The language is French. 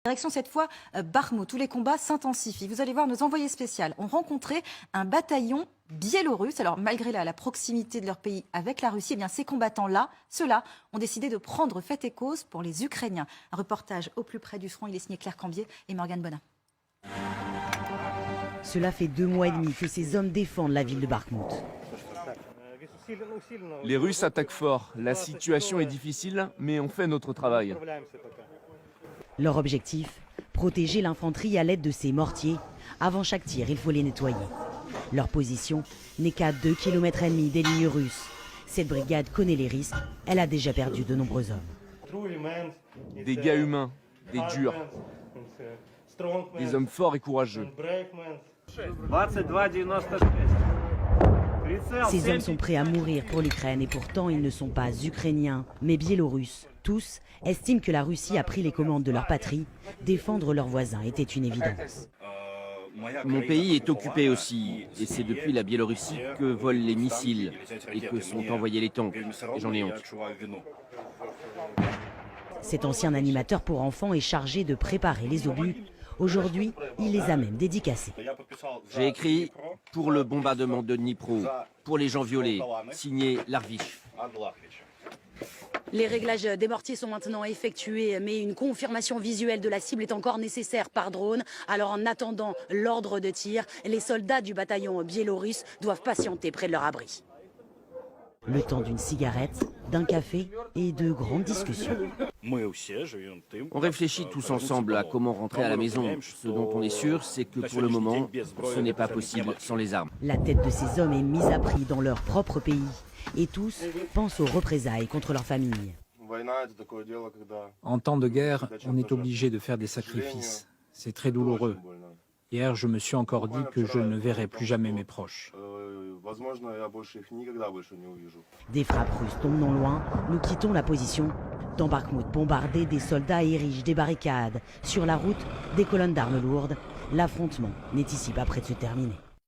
Direction cette fois Bakhmout, où les combats s'intensifient. Vous allez voir, nos envoyés spéciaux ont rencontré un bataillon biélorusse. Alors malgré la proximité de leur pays avec la Russie, eh bien, ces combattants-là, ceux-là, ont décidé de prendre fait et cause pour les Ukrainiens. Un reportage au plus près du front, il est signé Claire Cambier et Morgane Bonin. Cela fait 2 mois et demi que ces hommes défendent la ville de Bakhmout. Les Russes attaquent fort. La situation est difficile, mais on fait notre travail. Leur objectif, protéger l'infanterie à l'aide de ces mortiers. Avant chaque tir, il faut les nettoyer. Leur position n'est qu'à 2,5 km des lignes russes. Cette brigade connaît les risques. Elle a déjà perdu de nombreux hommes. Des gars humains, des durs, des hommes forts et courageux. Ces hommes sont prêts à mourir pour l'Ukraine et pourtant ils ne sont pas ukrainiens, mais biélorusses. Tous estiment que la Russie a pris les commandes de leur patrie. Défendre leurs voisins était une évidence. Mon pays est occupé aussi, et c'est depuis la Biélorussie que volent les missiles et que sont envoyés les tanks. Et j'en ai honte. Cet ancien animateur pour enfants est chargé de préparer les obus. Aujourd'hui, il les a même dédicacés. J'ai écrit pour le bombardement de Dnipro, pour les gens violés, signé Larvich. Les réglages des mortiers sont maintenant effectués, mais une confirmation visuelle de la cible est encore nécessaire par drone. Alors en attendant l'ordre de tir, les soldats du bataillon biélorusse doivent patienter près de leur abri. Le temps d'une cigarette, d'un café et de grandes discussions. On réfléchit tous ensemble à comment rentrer à la maison. Ce dont on est sûr, c'est que pour le moment, ce n'est pas possible sans les armes. La tête de ces hommes est mise à prix dans leur propre pays. Et tous pensent aux représailles contre leur famille. En temps de guerre, on est obligé de faire des sacrifices. C'est très douloureux. Hier, je me suis encore dit que je ne verrai plus jamais mes proches. Des frappes russes tombent non loin. Nous quittons la position. Dans Bakhmout, bombardés, des soldats érigent des barricades. Sur la route, des colonnes d'armes lourdes. L'affrontement n'est ici pas près de se terminer.